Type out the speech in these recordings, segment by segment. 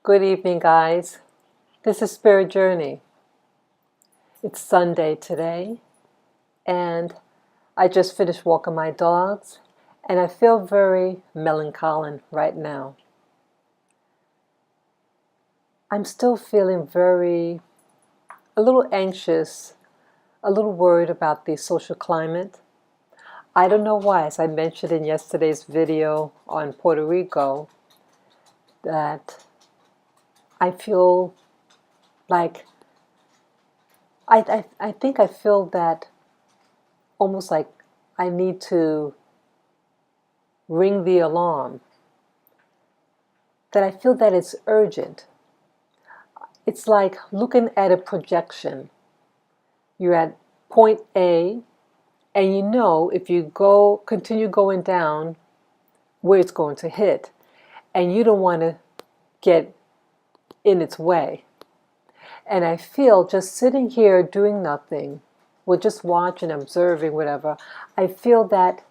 Good evening, guys. This is Spirit Journey. It's Sunday today, and I just finished walking my dogs, and I feel very melancholy right now. I'm still feeling a little anxious, a little worried about the social climate. I don't know why, as I mentioned in yesterday's video on Puerto Rico, that I feel like I think I feel that almost like I need to ring the alarm, that I feel that it's urgent. It's like looking at a projection. You're at point A, and you know if you continue going down, where it's going to hit, and you don't want to get in its way. And I feel just sitting here doing nothing, or just watching, observing, whatever, I feel that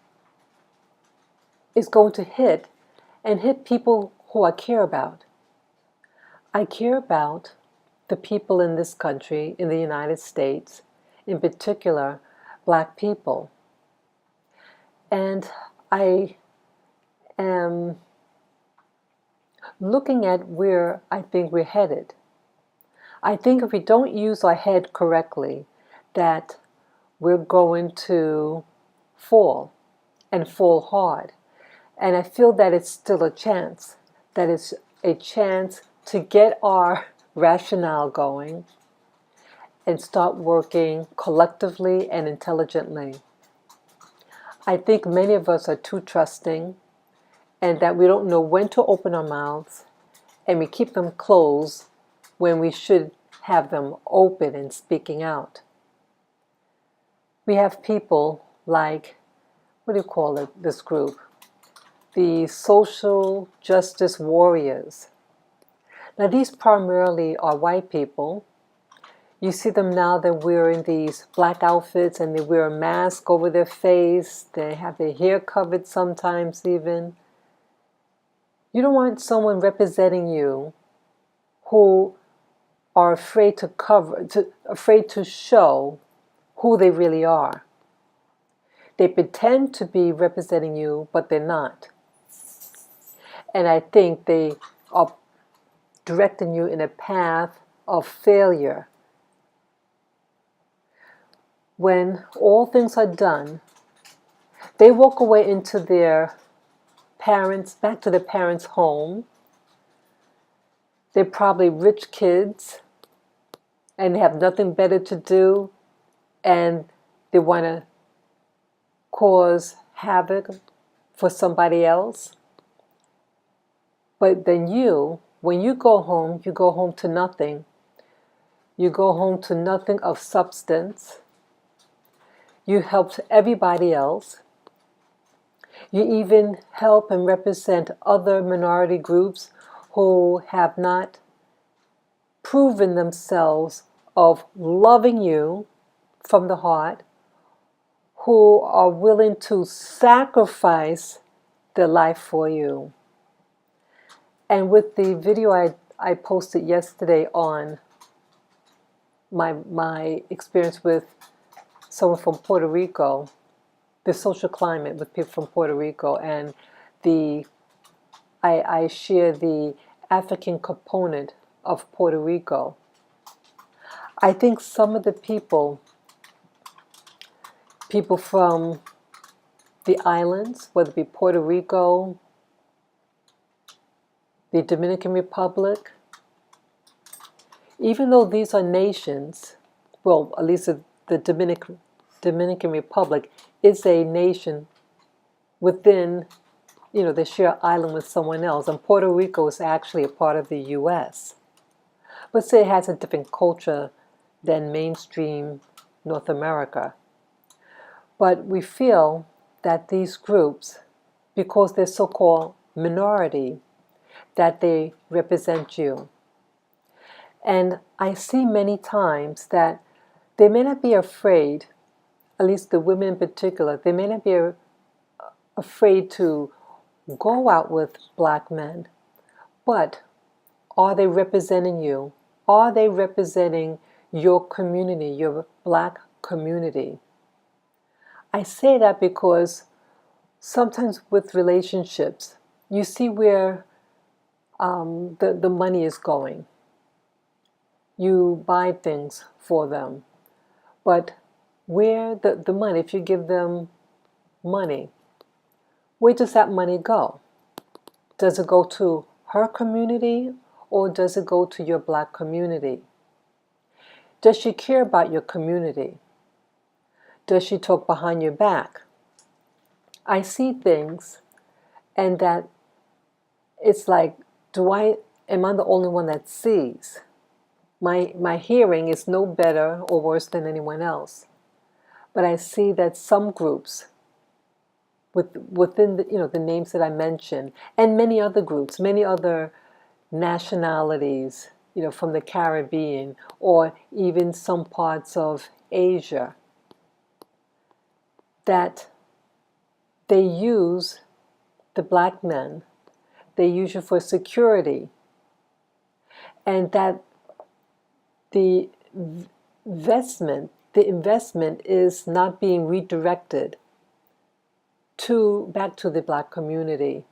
it's going to hit and hit people who I care about. I care about the people in this country, in the United States, in particular, Black people. And I am looking at where I think we're headed. I think if we don't use our head correctly, that we're going to fall, and fall hard. And I feel that it's still a chance, that it's a chance to get our rationale going and start working collectively and intelligently. I think many of us are too trusting, and that we don't know when to open our mouths, and we keep them closed when we should have them open and speaking out. We have people like, what do you call it, this group? The social justice warriors. Now these primarily are white people. You see them now, they're wearing these black outfits and they wear a mask over their face. They have their hair covered sometimes even. You don't want someone representing you who are afraid to show who they really are. They pretend to be representing you, but they're not. And I think they are directing you in a path of failure. When all things are done, they walk away into their parents, back to their parents' home. They're probably rich kids and have nothing better to do, and they want to cause havoc for somebody else. But then when you go home to nothing. You go home to nothing of substance. You helped everybody else. You even help and represent other minority groups who have not proven themselves of loving you from the heart, who are willing to sacrifice their life for you. And with the video I posted yesterday on my experience with someone from Puerto Rico, the social climate with people from Puerto Rico, and I share the African component of Puerto Rico. I think some of the people from the islands, whether it be Puerto Rico, the Dominican Republic, even though these are nations, well, at least the Dominican Republic is a nation within, they share an island with someone else, and Puerto Rico is actually a part of the U.S. But say it has a different culture than mainstream North America. But we feel that these groups, because they're so-called minority, that they represent you. And I see many times that they may not be afraid, at least the women in particular, they may not be afraid to go out with Black men, but Are they representing you? Are they representing your community, your Black community? I say that because sometimes with relationships, you see where the money is going. You buy things for them. But where the money, if you give them money, where does that money go? Does it go to her community or does it go to your Black community? Does she care about your community? Does she talk behind your back? I see things and that it's like, am I the only one that sees? My hearing is no better or worse than anyone else. But I see that some groups within the names that I mentioned, and many other groups, many other nationalities, from the Caribbean or even some parts of Asia, that they use the Black men, they use you for security, and that the investment is not being redirected back to the Black community.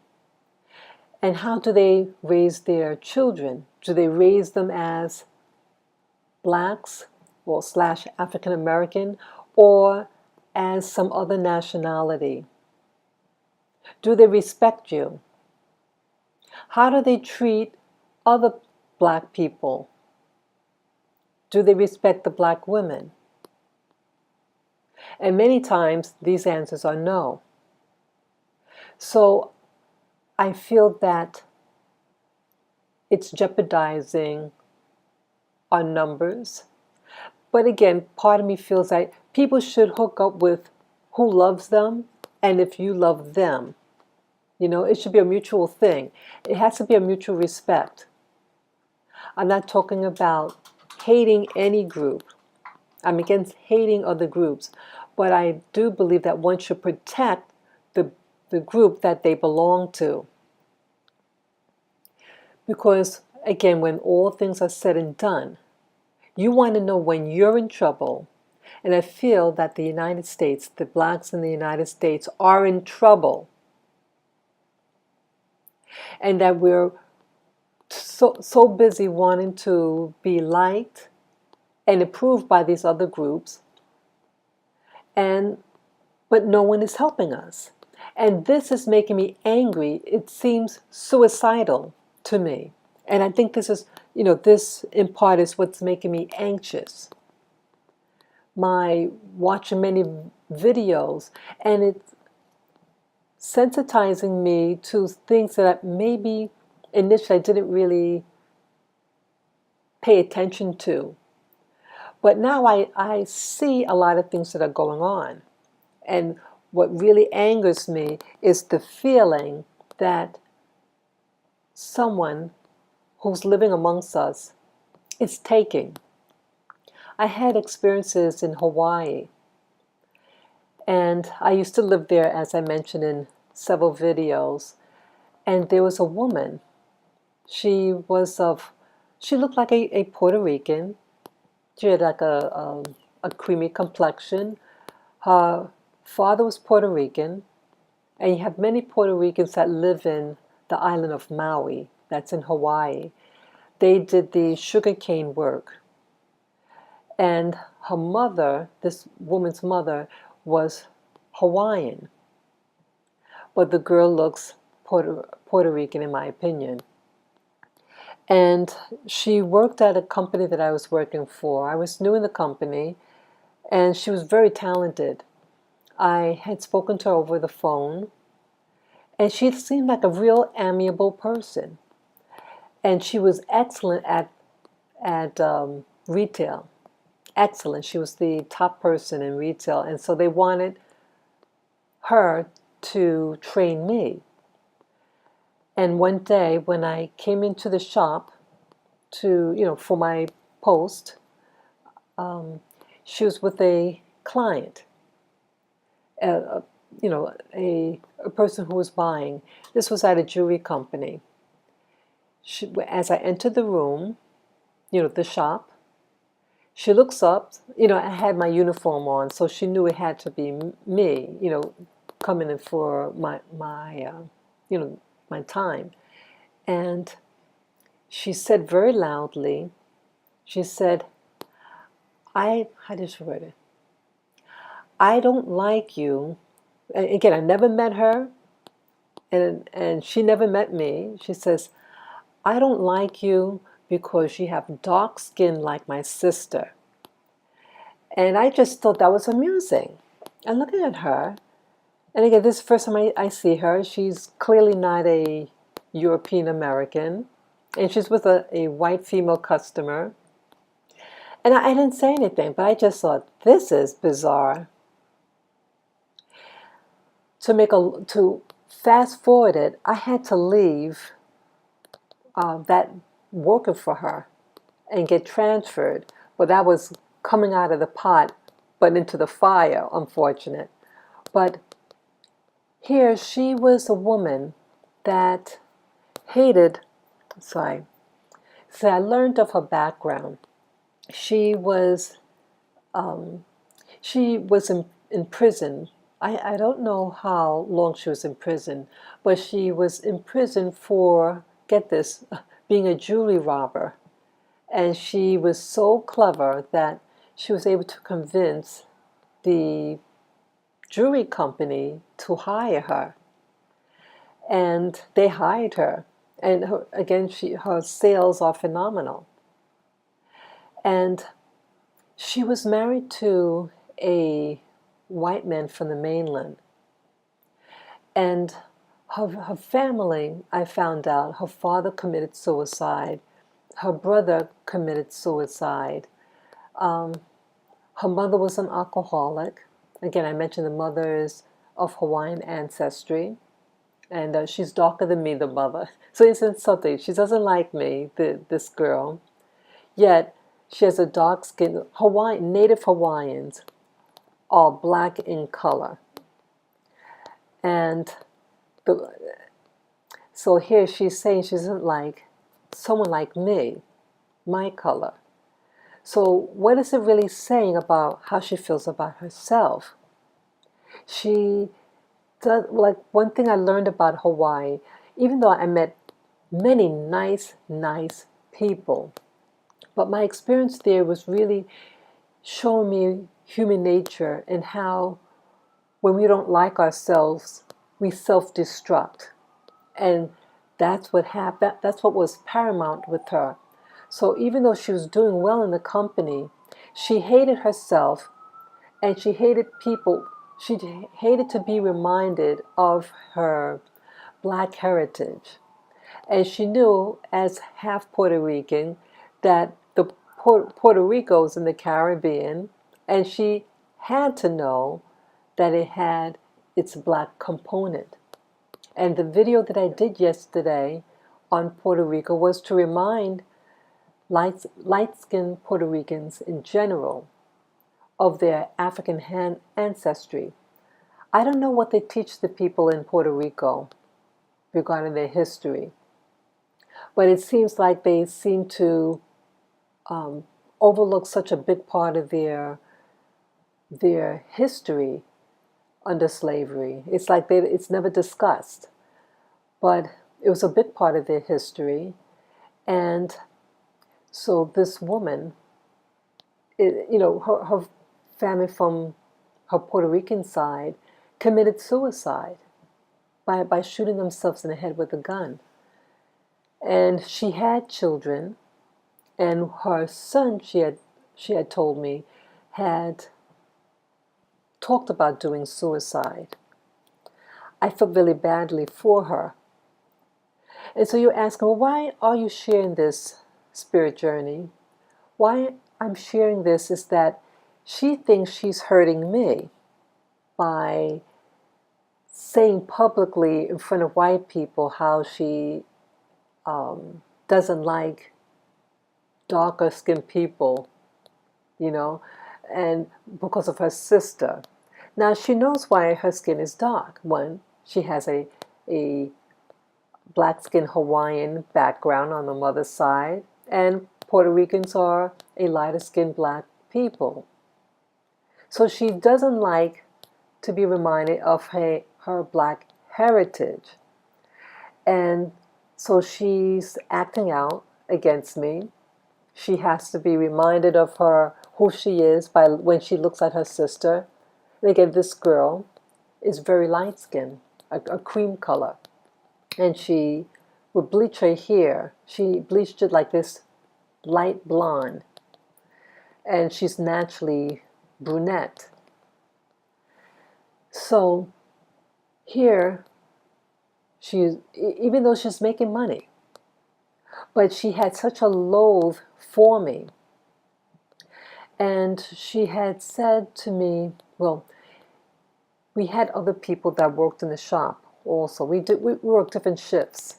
And how do they raise their children? Do they raise them as Blacks, or slash African American, or as some other nationality? Do they respect you? How do they treat other Black people? Do they respect the Black women? And many times these answers are no. So I feel that it's jeopardizing our numbers. But again, part of me feels like people should hook up with who loves them, and if you love them. It should be a mutual thing. It has to be a mutual respect. I'm not talking about hating any group. I'm against hating other groups. But I do believe that one should protect the group that they belong to. Because, again, when all things are said and done, you want to know when you're in trouble. And I feel that the United States, the Blacks in the United States, are in trouble. And that we're so busy wanting to be liked and approved by these other groups, but no one is helping us. And this is making me angry. It seems suicidal to me. And I think this is, this in part is what's making me anxious. My watching many videos, and it's sensitizing me to things that maybe initially I didn't really pay attention to. But now I see a lot of things that are going on. And what really angers me is the feeling that someone who's living amongst us is taking. I had experiences in Hawaii, and I used to live there, as I mentioned in several videos, and there was a woman. She looked like a Puerto Rican. She had like a creamy complexion. Her father was Puerto Rican, and you have many Puerto Ricans that live in the island of Maui, that's in Hawaii. They did the sugarcane work. And her mother, this woman's mother, was Hawaiian. But the girl looks Puerto Rican, in my opinion. And she worked at a company that I was working for. I was new in the company, and she was very talented. I had spoken to her over the phone, and she seemed like a real amiable person. And she was excellent at retail. Excellent. She was the top person in retail, and so they wanted her to train me. And one day when I came into the shop for my post, she was with a client, a person who was buying. This was at a jewelry company. as I entered the room, the shop, she looks up. I had my uniform on, so she knew it had to be me, coming in for my time. And she said very loudly, she said, how did she word it? I don't like you. And again, I never met her, and she never met me. She says, I don't like you because you have dark skin like my sister. And I just thought that was amusing. And looking at her, and again, this is the first time I see her. She's clearly not a European American, and she's with a white female customer. And I didn't say anything, but I just thought, this is bizarre. To fast forward it, I had to leave that working for her and get transferred. Well, that was coming out of the pot, but into the fire, unfortunate. But here, she was a woman that hated, sorry, so I learned of her background. She was, in prison. I don't know how long she was in prison, but she was in prison for, get this, being a jewelry robber. And she was so clever that she was able to convince the jewelry company to hire her. And they hired her. And her sales are phenomenal. And she was married to a white man from the mainland. And her family, I found out, her father committed suicide. Her brother committed suicide. Her mother was an alcoholic. Again, I mentioned the mother is of Hawaiian ancestry. And she's darker than me, the mother. So isn't something? She doesn't like me, this girl. Yet, she has a dark skin. Native Hawaiians are black in color. And so here she's saying she doesn't like someone like me, my color. So what is it really saying about how she feels about herself? She does, like, one thing I learned about Hawaii, even though I met many nice people, but my experience there was really showing me human nature and how when we don't like ourselves, we self-destruct. And that's what happened. That's what was paramount with her. So even though she was doing well in the company, she hated herself and she hated people. She hated to be reminded of her black heritage. And she knew, as half Puerto Rican, that the Puerto Rico is in the Caribbean, and she had to know that it had its black component. And the video that I did yesterday on Puerto Rico was to remind light-skinned Puerto Ricans in general of their African ancestry. I don't know what they teach the people in Puerto Rico regarding their history, but it seems like they seem to overlook such a big part of their history under slavery. It's like it's never discussed, but it was a big part of their history. And so this woman, her family from her Puerto Rican side committed suicide by shooting themselves in the head with a gun. And she had children, and her son, she had told me, had talked about doing suicide. I felt really badly for her. And so you're asking, well, why are you sharing this spirit journey? Why I'm sharing this is that she thinks she's hurting me by saying publicly in front of white people how she doesn't like darker skinned people, and because of her sister. Now she knows why her skin is dark. One, she has a black-skinned Hawaiian background on the mother's side, and Puerto Ricans are a lighter-skinned black people. So she doesn't like to be reminded of her black heritage. And so she's acting out against me. She has to be reminded of who she is by when she looks at her sister. And again, this girl is very light-skinned, a cream color. And she would bleach her hair. She bleached it like this light blonde. And she's naturally brunette. So here, even though she's making money, but she had such a loathe for me. And she had said to me, well, we had other people that worked in the shop also. We worked different shifts.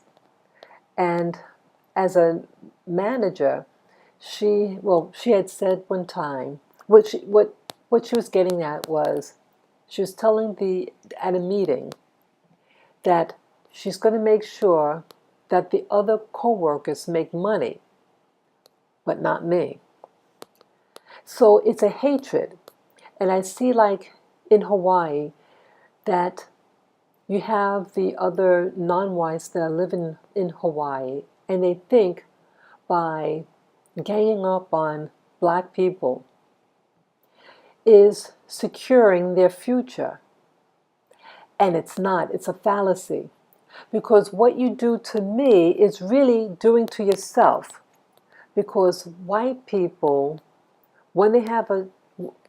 And as a manager, she had said one time, what she was getting at was, she was telling at a meeting that she's going to make sure that the other co-workers make money, but not me. So it's a hatred. And I see, like in Hawaii, that you have the other non-whites that are living in Hawaii, and they think by ganging up on black people is securing their future. And it's not. It's a fallacy. Because what you do to me is really doing to yourself. Because white people, when they have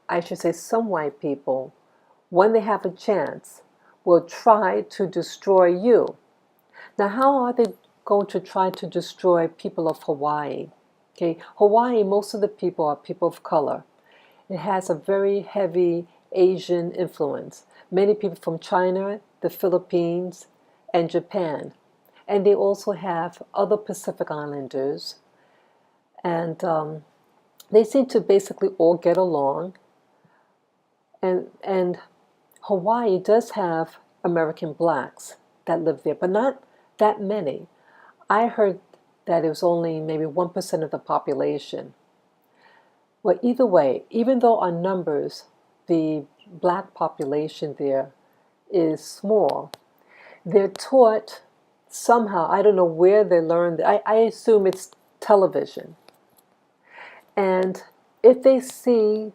I should say some white people, when they have a chance, will try to destroy you. Now, how are they going to try to destroy people of Hawaii? Okay, Hawaii, most of the people are people of color. It has a very heavy Asian influence. Many people from China, the Philippines, and Japan. And they also have other Pacific Islanders. And they seem to basically all get along. And Hawaii does have American blacks that live there, but not that many. I heard that it was only maybe 1% of the population. Well, either way, even though on numbers, the black population there is small, they're taught somehow, I don't know where they learned, I assume it's television. And if they see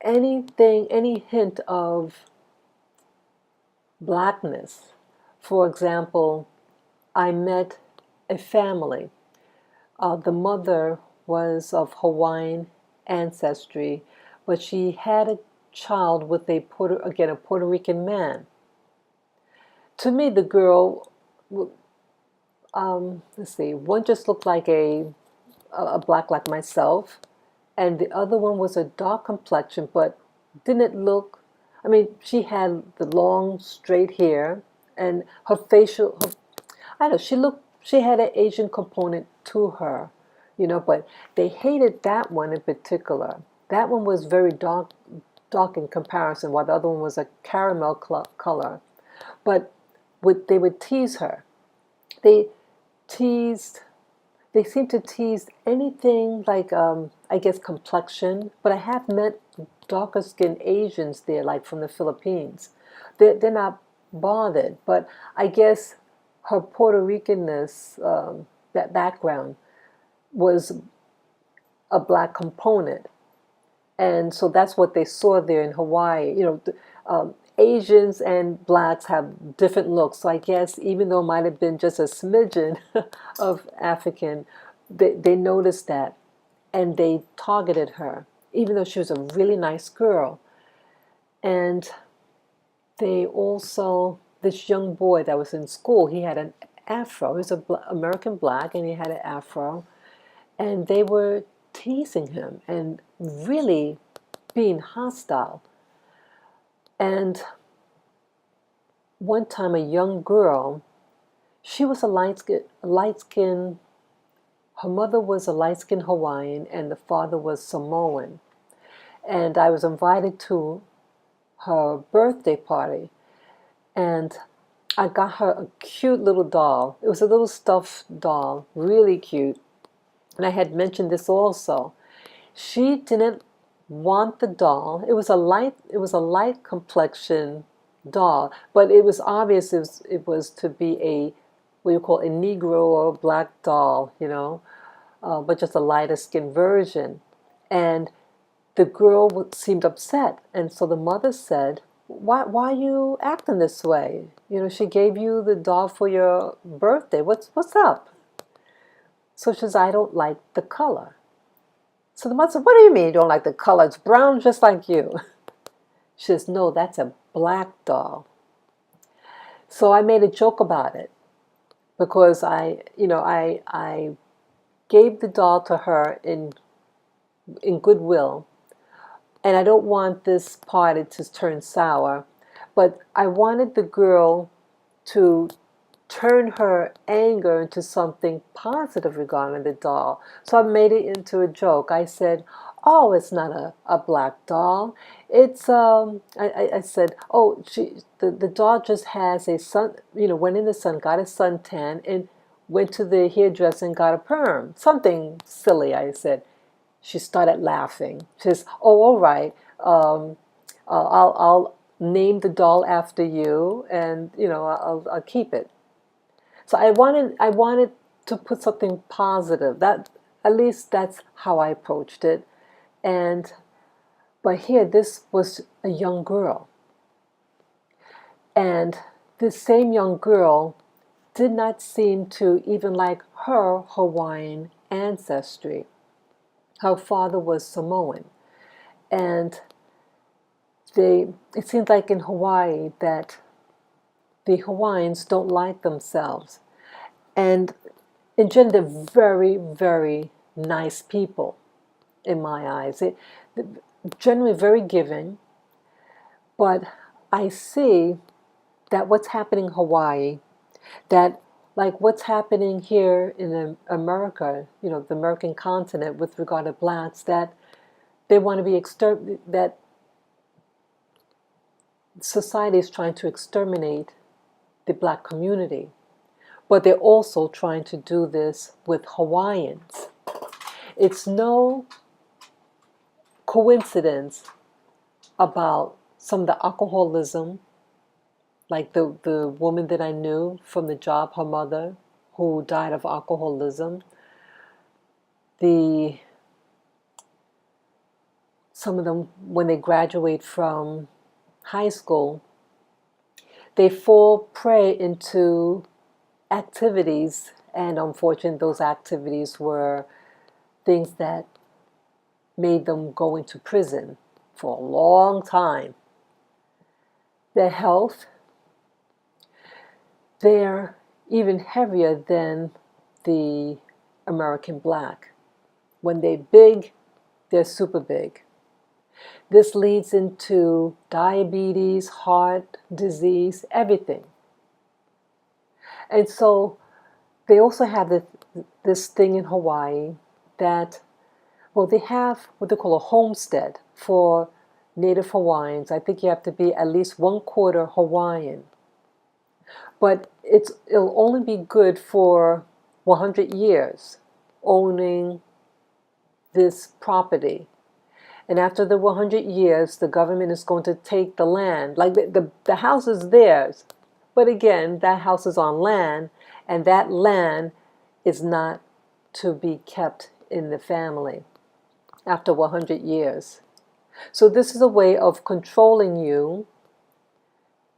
anything, any hint of blackness, for example, I met a family. The mother was of Hawaiian ancestry, but she had a child with a Puerto Rican man. To me, the girl, let's see, one just looked like a black like myself, and the other one was a dark complexion, but didn't look, I mean, she had the long, straight hair, and her facial, I don't know, she had an Asian component to her, but they hated that one in particular. That one was very dark in comparison, while the other one was a caramel color. But they would tease her. They seem to tease anything like, I guess, complexion. But I have met darker skinned Asians there, like from the Philippines. They're not bothered, but I guess her Puerto Ricanness, that background, was a black component. And so that's what they saw there in Hawaii. Asians and blacks have different looks. So I guess even though it might have been just a smidgen of African, they noticed that and they targeted her, even though she was a really nice girl. And they also, this young boy that was in school, he had an afro. He was an American black and he had an afro. And they were teasing him and really being hostile. And one time a young girl, she was a light-skinned, her mother was a light-skinned Hawaiian and the father was Samoan. And I was invited to her birthday party. And I got her a cute little doll. It was a little stuffed doll, really cute. And I had mentioned this also. She didn't want the doll. It was a light complexion doll, but it was obvious it was to be a what you call a Negro or black doll, but just a lighter skin version. And the girl seemed upset, and so the mother said, why are you acting this way? She gave you the doll for your birthday. What's up? So she says, I don't like the color. So the mother said, what do you mean you don't like the color? It's brown just like you. She says, no, that's a black doll. So I made a joke about it because I gave the doll to her in goodwill, and I don't want this party to turn sour, but I wanted the girl to turn her anger into something positive regarding the doll. So I made it into a joke. I said, oh, it's not a black doll. It's I said, oh, the doll just has a sun, went in the sun, got a suntan, and went to the hairdresser and got a perm. Something silly, I said. She started laughing. She says, oh, all right. I'll name the doll after you, and I'll keep it. So I wanted to put something positive. That at least that's how I approached it. And but here this was a young girl. And this same young girl did not seem to even like her Hawaiian ancestry. Her father was Samoan. And it seems like in Hawaii that the Hawaiians don't like themselves. And in general, they're very, very nice people in my eyes. They're generally very giving, but I see that what's happening in Hawaii, that like what's happening here in America, the American continent with regard to blacks, that they want to be that society is trying to exterminate the black community. But they're also trying to do this with Hawaiians. It's no coincidence about some of the alcoholism, like the woman that I knew from the job, her mother, who died of alcoholism. Some of them, when they graduate from high school, they fall prey into activities, and unfortunately those activities were things that made them go into prison for a long time. Their health, they're even heavier than the American black. When they're big, they're super big. This leads into diabetes, heart disease, everything. And so they also have this thing in Hawaii that, well, they have what they call a homestead for Native Hawaiians. I think you have to be at least 1/4 Hawaiian. But it'll only be good for 100 years owning this property. And after the 100 years, the government is going to take the land. Like the house is theirs. But again, that house is on land, and that land is not to be kept in the family after 100 years. So this is a way of controlling you,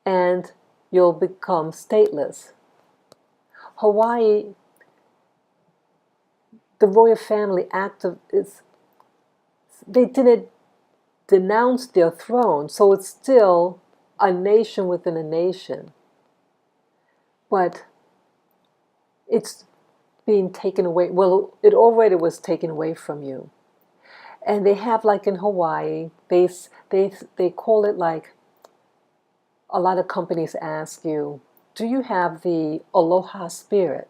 and you'll become stateless. Hawaii, the royal family they didn't denounce their throne, so it's still a nation within a nation. But it's being taken away. Well, it already was taken away from you. And they have, like in Hawaii, they call it, like, a lot of companies ask you, do you have the Aloha Spirit?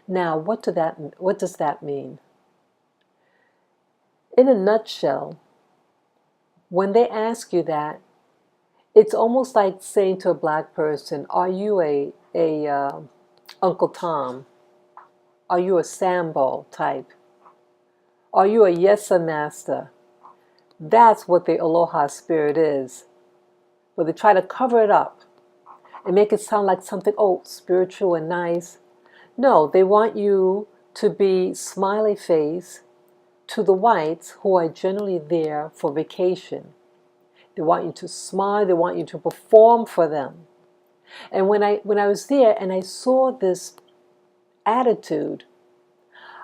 Now, what does that mean? In a nutshell, when they ask you that, It's almost like saying to a black person, are you a Uncle Tom? Are you a Sambo type? Are you a yes sir master? That's what the Aloha Spirit is. But they try to cover it up and make it sound like something, oh, spiritual and nice. No, they want you to be smiley face to the whites who are generally there for vacation. They want you to smile, they want you to perform for them. And when I was there and I saw this attitude,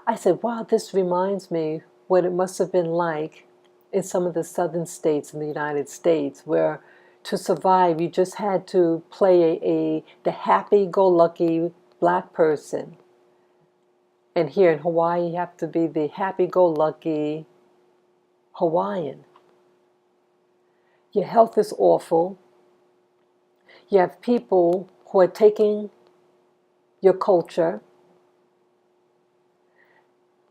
I said, wow, this reminds me what it must have been like in some of the southern states in the United States, where to survive you just had to play the happy-go-lucky black person. And here in Hawaii, you have to be the happy-go-lucky Hawaiian. Your health is awful. You have people who are taking your culture,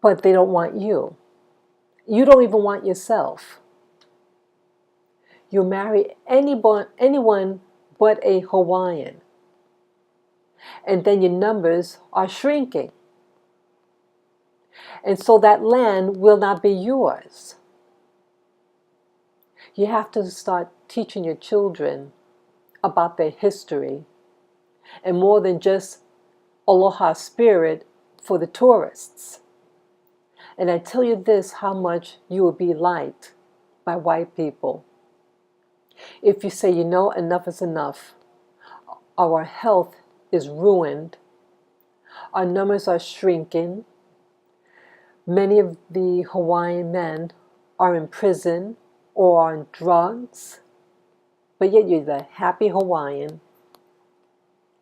but they don't want you. You don't even want yourself. You marry anyone but a Hawaiian. And then your numbers are shrinking. And so that land will not be yours. You have to start teaching your children about their history, and more than just Aloha Spirit for the tourists. And I tell you this, how much you will be liked by white people. If you say, you know, enough is enough, our health is ruined, our numbers are shrinking, many of the Hawaiian men are in prison or on drugs, but yet you're the happy Hawaiian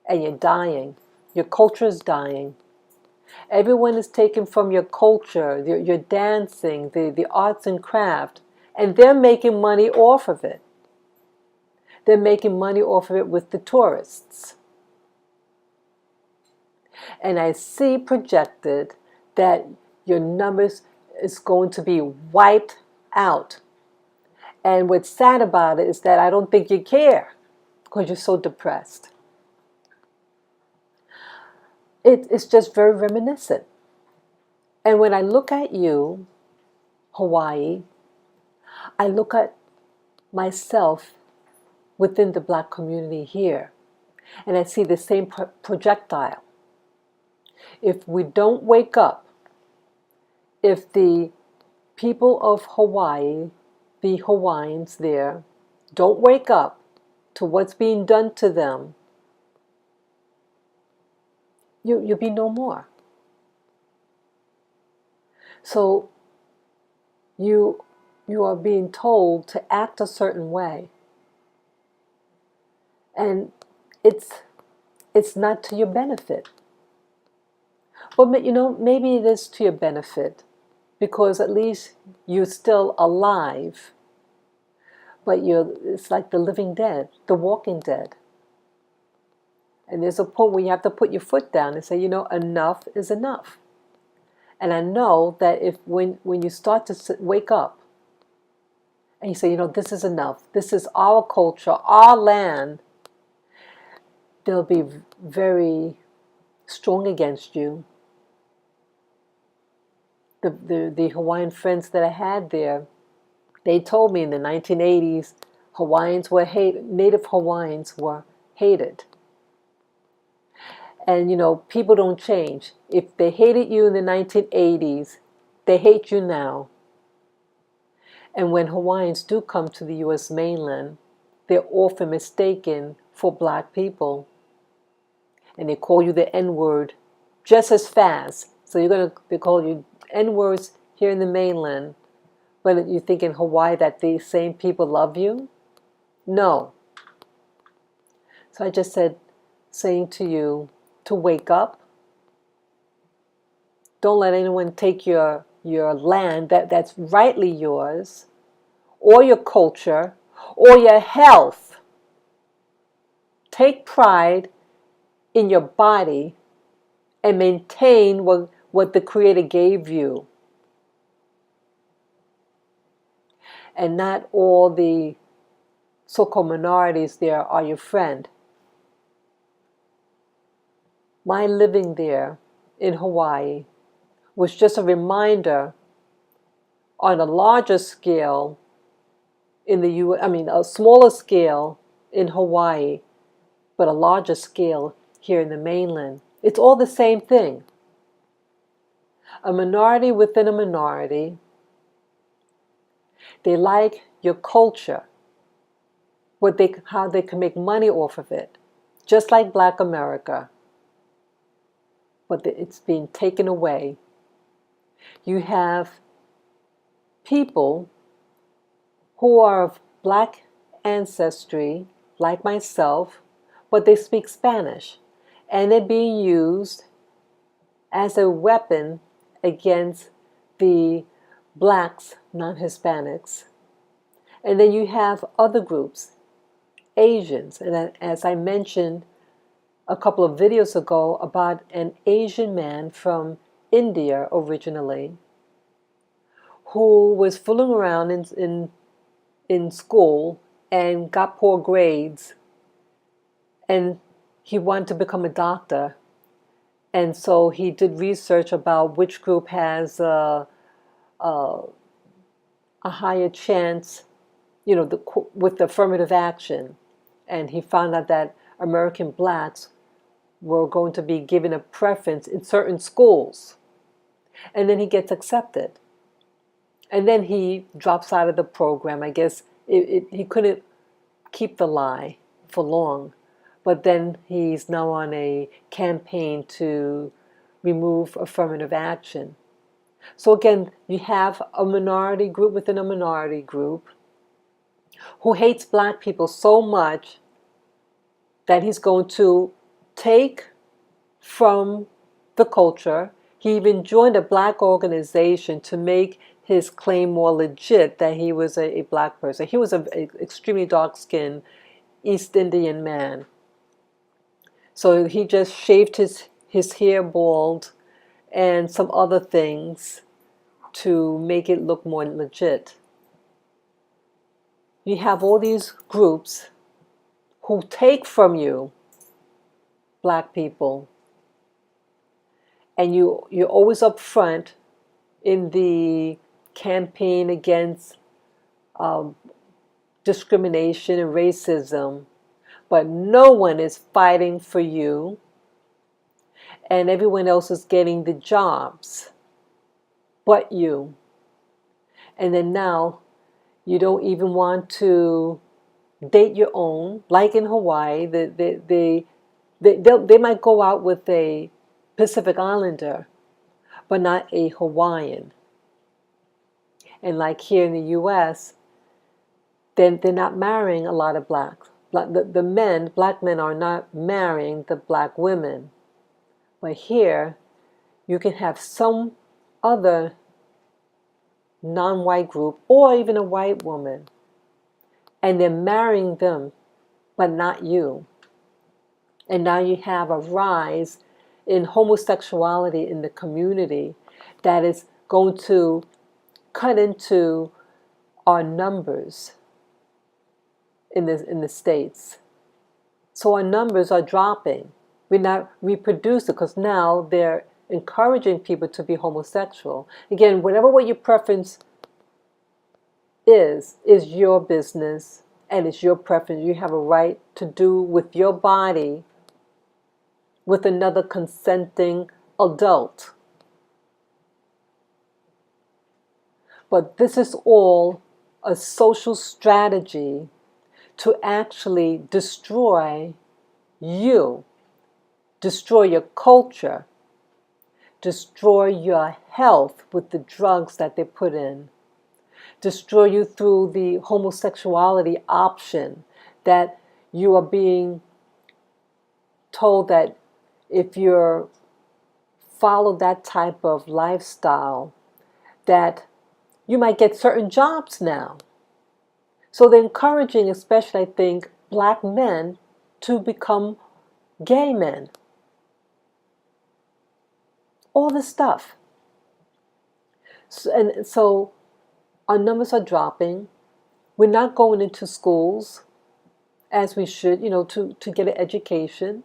and you're dying. Your culture is dying. Everyone is taken from your culture, your dancing, the arts and craft, and they're making money off of it. They're making money off of it with the tourists. And I see projected that your numbers is going to be wiped out. And what's sad about it is that I don't think you care because you're so depressed. It's just very reminiscent. And when I look at you, Hawaii, I look at myself within the black community here, and I see the same projectile. If we don't wake up, if the people of Hawaii, the Hawaiians there, don't wake up to what's being done to them, you'll be no more. So you are being told to act a certain way. And it's not to your benefit. But you know, maybe it is to your benefit, because at least you're still alive. But it's like the living dead, the walking dead. And there's a point where you have to put your foot down and say, you know, enough is enough. And I know that when you start to wake up and you say, you know, this is enough, this is our culture, our land, they'll be very strong against you. The Hawaiian friends that I had there, they told me in the 1980s, Hawaiians were hated, Native Hawaiians were hated. And you know, people don't change. If they hated you in the 1980s, they hate you now. And when Hawaiians do come to the U.S. mainland, they're often mistaken for black people. And they call you the N-word just as fast. So they call you N-words here in the mainland, but you think in Hawaii that these same people love you? No. So I just saying to you to wake up. Don't let anyone take your land that's rightly yours, or your culture, or your health. Take pride in your body and maintain what the Creator gave you. And not all the so-called minorities there are your friend. My living there in Hawaii was just a reminder on a larger scale in the a smaller scale in Hawaii, but a larger scale here in the mainland. It's all the same thing. A minority within a minority. They like your culture, how they can make money off of it, just like Black America. But it's being taken away. You have people who are of Black ancestry, like myself, but they speak Spanish, and they're being used as a weapon against the Blacks, non-Hispanics. And then you have other groups, Asians, and as I mentioned a couple of videos ago about an Asian man from India originally, who was fooling around in school and got poor grades, and he wanted to become a doctor. And so he did research about which group has a higher chance, with the affirmative action. And he found out that American Blacks were going to be given a preference in certain schools. And then he gets accepted. And then he drops out of the program. I guess he couldn't keep the lie for long. But then he's now on a campaign to remove affirmative action. So again, you have a minority group within a minority group who hates Black people so much that he's going to take from the culture. He even joined a Black organization to make his claim more legit that he was a Black person. He was an extremely dark-skinned East Indian man. So he just shaved his hair bald and some other things to make it look more legit. You have all these groups who take from you, Black people, and you're always up front in the campaign against discrimination and racism, but no one is fighting for you, and everyone else is getting the jobs but you. And then now you don't even want to date your own, like in Hawaii. They might go out with a Pacific Islander, but not a Hawaiian. And like here in the U.S., they're not marrying a lot of Blacks. The men, Black men, are not marrying the Black women. But here, you can have some other non-white group or even a white woman, and they're marrying them, but not you. And now you have a rise in homosexuality in the community that is going to cut into our numbers in the States. So our numbers are dropping. We're not reproducing because now they're encouraging people to be homosexual. Again, what your preference is your business and it's your preference. You have a right to do with your body with another consenting adult. But this is all a social strategy to actually destroy you, destroy your culture, destroy your health with the drugs that they put in, destroy you through the homosexuality option that you are being told that if you follow that type of lifestyle, that you might get certain jobs now. So they're encouraging, especially I think, Black men to become gay men. All this stuff. So our numbers are dropping. We're not going into schools as we should, to get an education.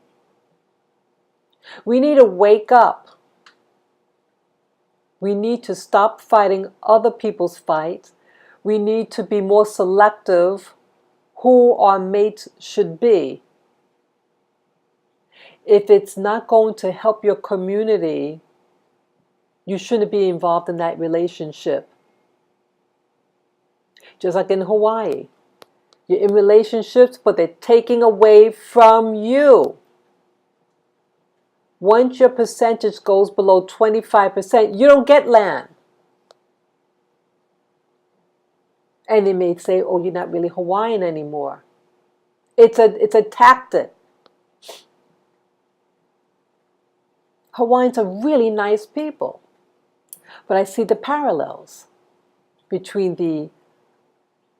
We need to wake up. We need to stop fighting other people's fights. We need to be more selective who our mates should be. If it's not going to help your community, you shouldn't be involved in that relationship. Just like in Hawaii. You're in relationships, but they're taking away from you. Once your percentage goes below 25%, you don't get land. And they may say, oh, you're not really Hawaiian anymore. It's a tactic. Hawaiians are really nice people. But I see the parallels between the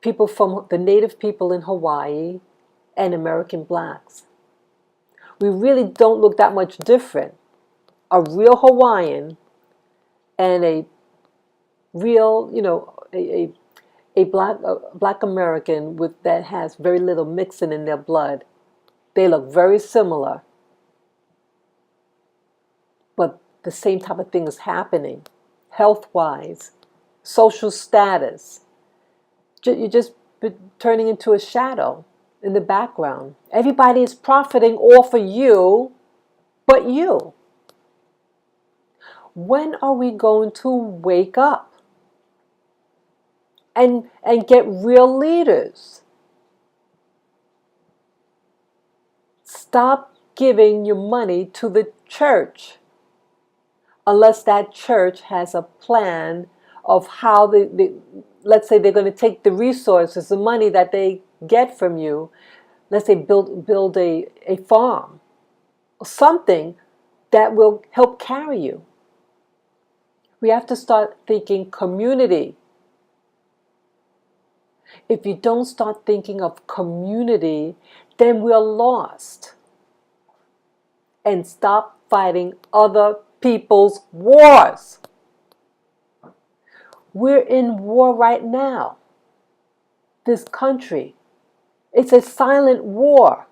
people from the native people in Hawaii and American blacks. We really don't look that much different. A real Hawaiian and a real, a black American that has very little mixing in their blood. They look very similar. But the same type of thing is happening, health-wise, social status. You're just turning into a shadow in the background. Everybody is profiting off of you, but you. When are we going to wake up and get real leaders? Stop giving your money to the church unless that church has a plan of how let's say they're going to take the resources, the money that they get from you, let's say build a farm, or something that will help carry you. We have to start thinking community. If you don't start thinking of community, then we're lost. And stop fighting other people's wars. We're in war right now. This country. It's a silent war.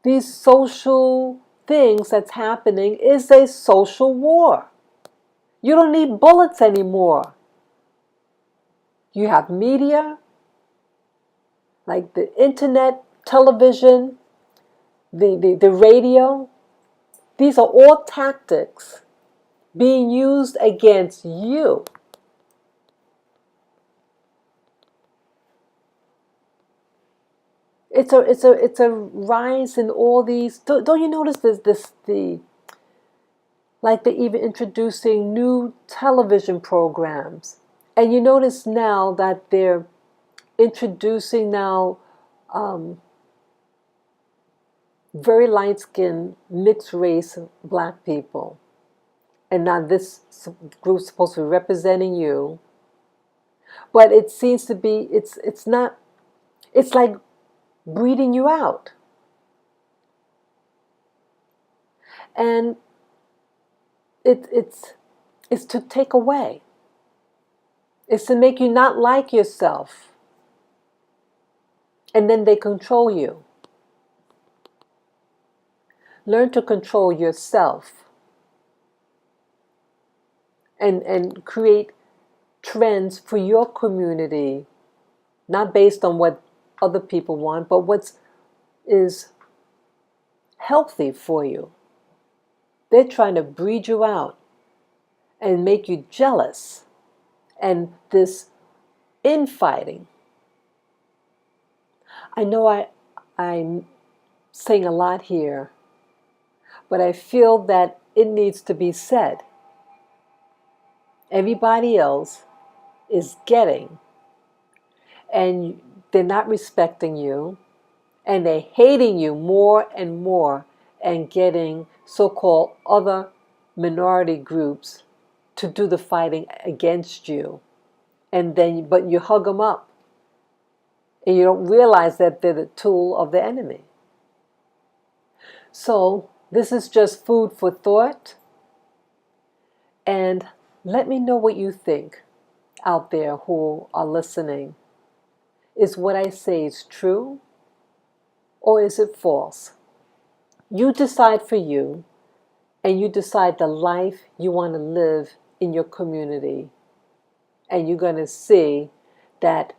These social things that's happening is a social war. You don't need bullets anymore. You have media, like the internet, television, the radio. These are all tactics being used against you. It's a rise in all these. Don't you notice like they're even introducing new television programs, and you notice now that they're introducing now very light-skinned, mixed race black people. And now this group's supposed to be representing you. But it seems to be, it's not, it's like breeding you out. And it's to take away. It's to make you not like yourself. And then they control you. Learn to control yourself. And create trends for your community, not based on what other people want, but what is healthy for you. They're trying to breed you out and make you jealous, and this infighting. I know I'm saying a lot here, but I feel that it needs to be said. Everybody else is getting, and they're not respecting you, and they're hating you more and more, and getting so-called other minority groups to do the fighting against you. And then, but you hug them up, and you don't realize that they're the tool of the enemy. So this is just food for thought, and let me know what you think out there who are listening. Is what I say is true, or is it false? You decide for you, and you decide the life you want to live in your community. And you're going to see that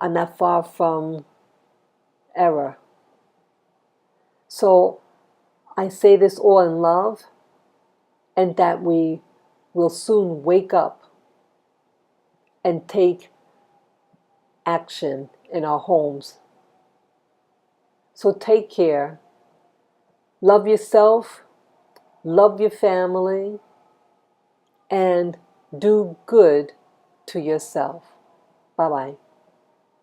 I'm not far from error. So I say this all in love, and that we will soon wake up and take action in our homes. So take care. Love yourself, love your family, and do good to yourself. Bye-bye.